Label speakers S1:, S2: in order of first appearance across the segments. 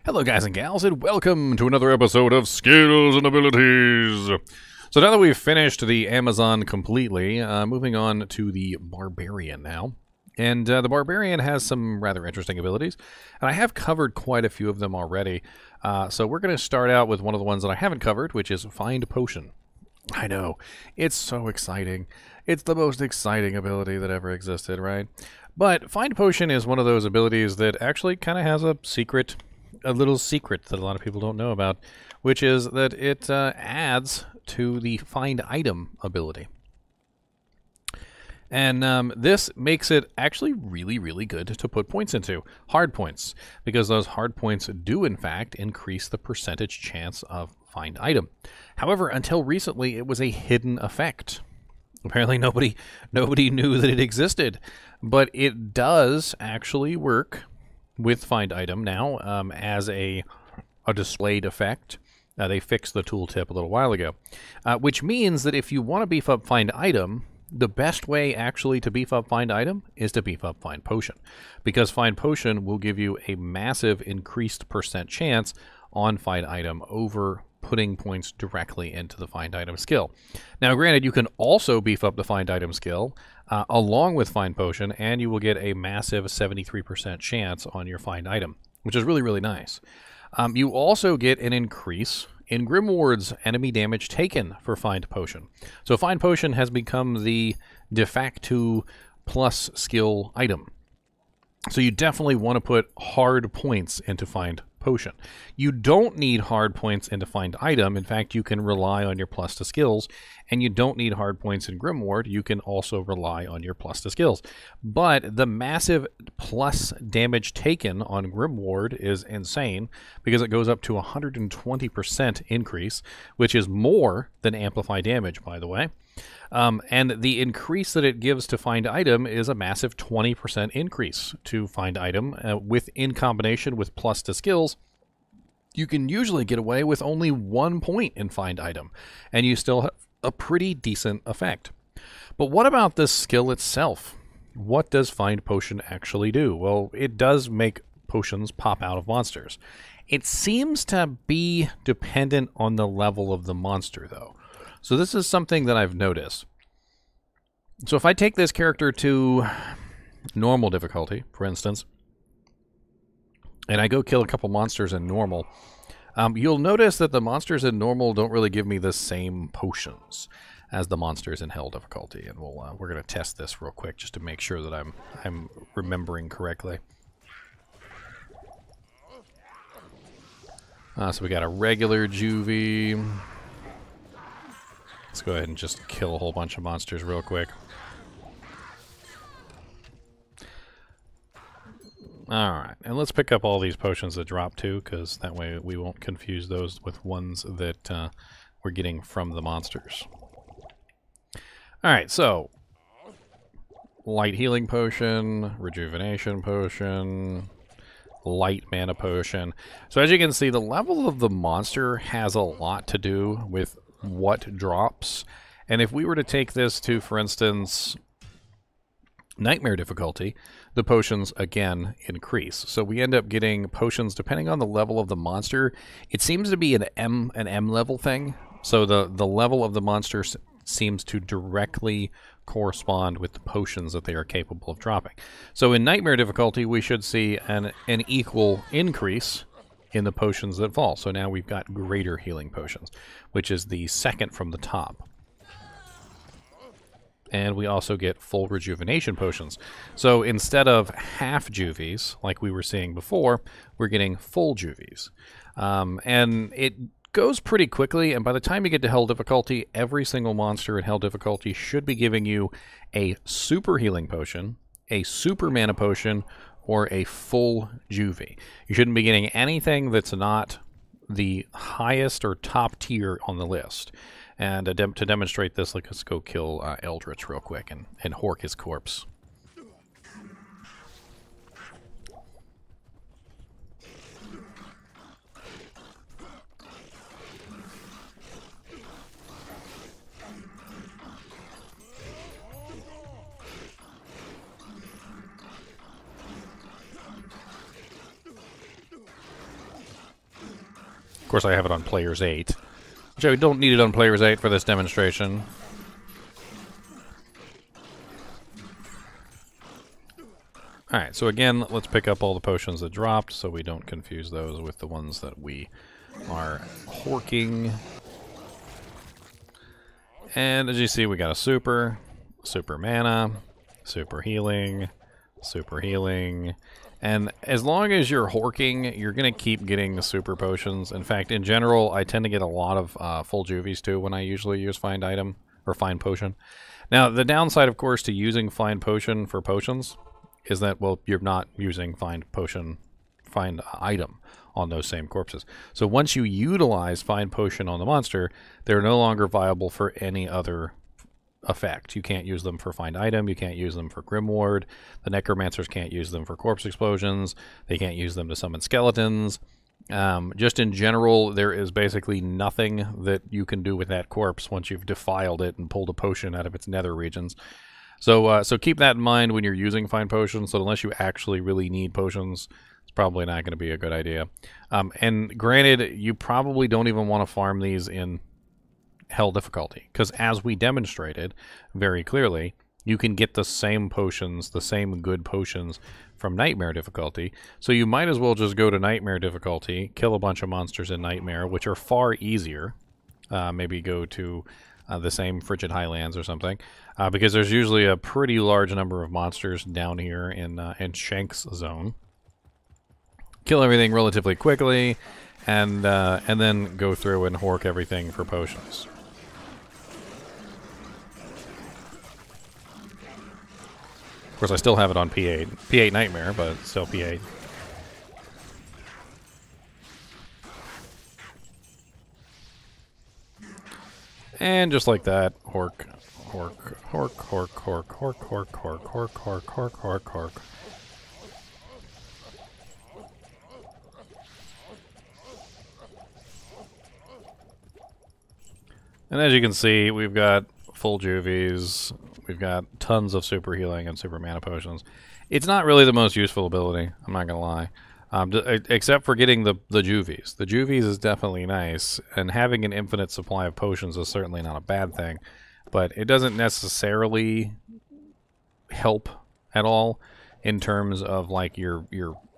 S1: Hello guys and gals, and welcome to another episode of Skills and Abilities. So now that we've finished the Amazon completely, moving on to the Barbarian now. And the Barbarian has some rather interesting abilities, and I have covered quite a few of them already. So we're going to start out with one of the ones that I haven't covered, which is Find Potion. I know, it's so exciting. It's the most exciting ability that ever existed, right? But Find Potion is one of those abilities that actually kind of has a little secret that a lot of people don't know about, which is that it adds to the Find Item ability. And this makes it actually really, really good to put points into. Hard points, because those hard points do, in fact, increase the percentage chance of Find Item. However, until recently, it was a hidden effect. Apparently, nobody knew that it existed. But it does actually work with Find Item now as a displayed effect. They fixed the tooltip a little while ago. Which means that if you want to beef up Find Item, the best way actually to beef up Find Item is to beef up Find Potion. Because Find Potion will give you a massive increased percent chance on Find Item over putting points directly into the Find Item skill. Now granted, you can also beef up the Find Item skill along with Find Potion, and you will get a massive 73% chance on your Find Item, which is really, really nice. You also get an increase in Grimoird's enemy damage taken for Find Potion. So Find Potion has become the de facto plus skill item. So you definitely want to put hard points into Find Potion. You don't need hard points into Find Item. In fact, you can rely on your plus to skills, and you don't need hard points in Grimoire. You can also rely on your plus to skills. But the massive plus damage taken on Grimoire is insane, because it goes up to 120% increase, which is more than Amplify damage, by the way. And the increase that it gives to Find Item is a massive 20% increase to Find Item. In combination with plus to skills, you can usually get away with only 1 point in Find Item, and you still have a pretty decent effect. But what about this skill itself? What does Find Potion actually do? Well, it does make potions pop out of monsters. It seems to be dependent on the level of the monster, though. So this is something that I've noticed. So if I take this character to normal difficulty, for instance, and I go kill a couple monsters in normal, you'll notice that the monsters in normal don't really give me the same potions as the monsters in hell difficulty. And we're going to test this real quick just to make sure that I'm remembering correctly. So we got a regular juvie. Let's go ahead and just kill a whole bunch of monsters real quick. Alright, and let's pick up all these potions that drop too, because that way we won't confuse those with ones that we're getting from the monsters. Alright, so light healing potion, rejuvenation potion, light mana potion. So as you can see, the level of the monster has a lot to do with what drops. And if we were to take this to, for instance, nightmare difficulty, the potions again increase. So we end up getting potions depending on the level of the monster. It seems to be an M level thing. So the level of the monster seems to directly correspond with the potions that they are capable of dropping. So in nightmare difficulty, we should see an equal increase in the potions that fall. So now we've got greater healing potions, which is the second from the top. And we also get full rejuvenation potions. So instead of half juvies, like we were seeing before, we're getting full juvies. And it goes pretty quickly, and by the time you get to hell difficulty, every single monster in hell difficulty should be giving you a super healing potion, a super mana potion, or a full juvie. You shouldn't be getting anything that's not the highest or top tier on the list. And to demonstrate this, let's go kill Eldritch real quick and hork his corpse. course, I have it on Players 8. Which I don't need it on Players 8 for this demonstration. Alright, so again, let's pick up all the potions that dropped so we don't confuse those with the ones that we are horking. And as you see, we got a super mana, super healing, and as long as you're horking, you're going to keep getting the super potions. In fact, in general, I tend to get a lot of full juvies too when I usually use find item, or find potion. Now, the downside, of course, to using find potion for potions is that, well, you're not using find item on those same corpses. So once you utilize find potion on the monster, they're no longer viable for any other effect. You can't use them for find item, you can't use them for Grimward, the necromancers can't use them for corpse explosions, they can't use them to summon skeletons. Just in general, there is basically nothing that you can do with that corpse once you've defiled it and pulled a potion out of its nether regions. So keep that in mind when you're using find potions, so unless you actually really need potions, it's probably not going to be a good idea. And granted, you probably don't even want to farm these in Hell difficulty, because as we demonstrated very clearly, you can get the same potions, the same good potions, from Nightmare difficulty, so you might as well just go to Nightmare difficulty, kill a bunch of monsters in Nightmare, which are far easier. Maybe go to the same Frigid Highlands or something, because there's usually a pretty large number of monsters down here in Shank's zone. Kill everything relatively quickly, and then go through and hork everything for potions. Of course, I still have it on P8. P8 Nightmare, but still P8. And just like that, hork, hork, hork, hork, hork, hork, hork, hork, hork, hork, hork, hork, hork. And as you can see, we've got full juvies, we've got tons of super healing and super mana potions. It's not really the most useful ability, I'm not going to lie. Except for getting the juvies. The juvies is definitely nice, and having an infinite supply of potions is certainly not a bad thing, but it doesn't necessarily help at all in terms of like your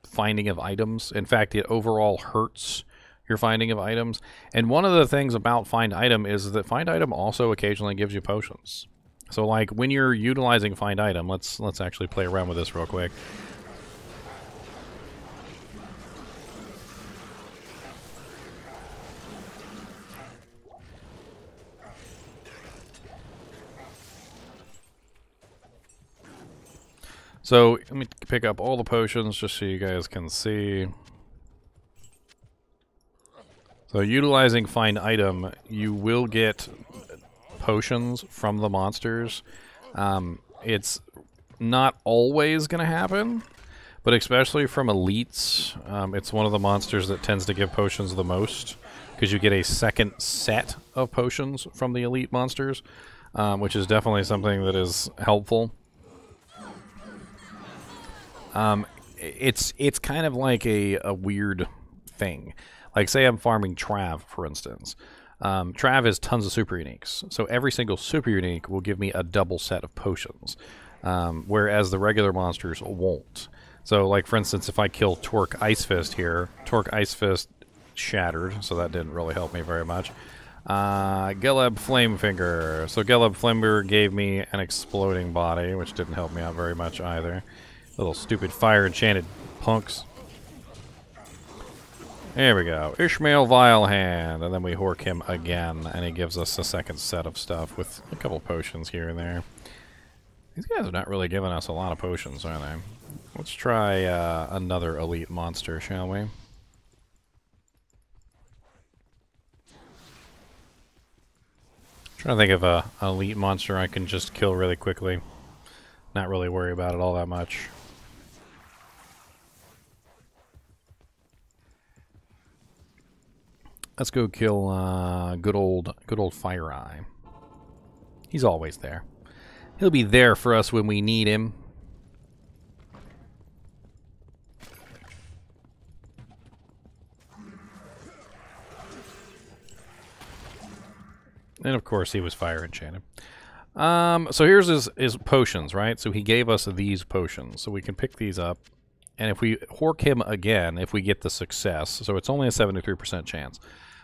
S1: finding of items. In fact, it overall hurts your finding of items. And one of the things about find item is that find item also occasionally gives you potions. So like when you're utilizing find item, let's actually play around with this real quick. So let me pick up all the potions just so you guys can see. So utilizing find item, you will get potions from the monsters. It's not always going to happen, but especially from elites, it's one of the monsters that tends to give potions the most, because you get a second set of potions from the elite monsters, which is definitely something that is helpful. It's kind of like a weird thing. Like, say I'm farming Trav, for instance. Trav has tons of super uniques, so every single super unique will give me a double set of potions, whereas the regular monsters won't. So, like, for instance, if I kill Torque Ice Fist here, Torque Ice Fist shattered, so that didn't really help me very much. Geleb Flamefinger. So Geleb Flamefinger gave me an exploding body, which didn't help me out very much either. Little stupid fire enchanted punks. There we go. Ishmael Vilehand. And then we hork him again, and he gives us a second set of stuff with a couple potions here and there. These guys are not really giving us a lot of potions, are they? Let's try another elite monster, shall we? Trying to think of an elite monster I can just kill really quickly. Not really worry about it all that much. Let's go kill good old Fire Eye. He's always there. He'll be there for us when we need him. And of course he was fire enchanted. So here's his potions, right? So he gave us these potions. So we can pick these up. And if we hork him again, if we get the success, so it's only a 73% chance.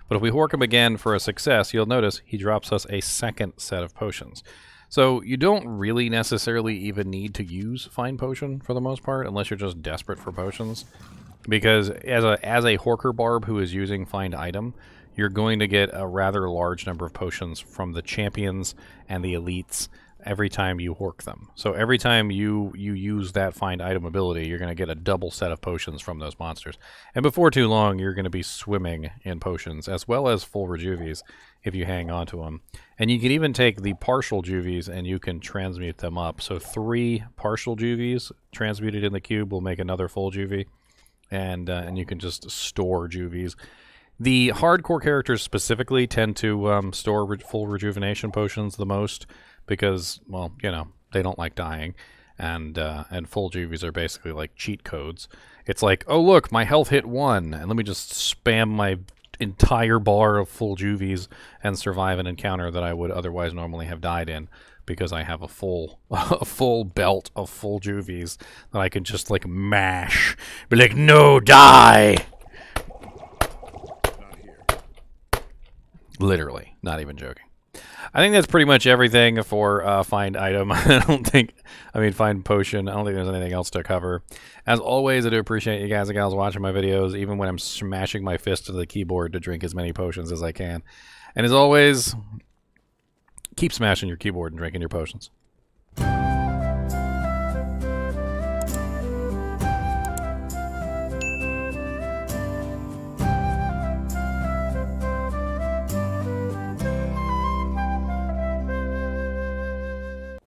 S1: But if we hork him again for a success, you'll notice he drops us a second set of potions. So you don't really necessarily even need to use Find Potion for the most part, unless you're just desperate for potions. Because as a Horker Barb who is using Find Item, you're going to get a rather large number of potions from the champions and the elites every time you hork them. So every time you use that Find Item ability, you're going to get a double set of potions from those monsters. And before too long, you're going to be swimming in potions, as well as full rejuvies if you hang on to them. And you can even take the partial juvies and you can transmute them up. So 3 partial juvies transmuted in the cube will make another full juvie. And you can just store juvies. The hardcore characters specifically tend to store full rejuvenation potions the most because, well, you know, they don't like dying, and full juvies are basically like cheat codes. It's like, oh look, my health hit 1, and let me just spam my entire bar of full juvies and survive an encounter that I would otherwise normally have died in, because I have a full belt of full juvies that I can just like mash, be like, no, die. Literally, not even joking. I think that's pretty much everything for Find Item. Find Potion. I don't think there's anything else to cover. As always, I do appreciate you guys and gals watching my videos, even when I'm smashing my fist to the keyboard to drink as many potions as I can. And as always, keep smashing your keyboard and drinking your potions.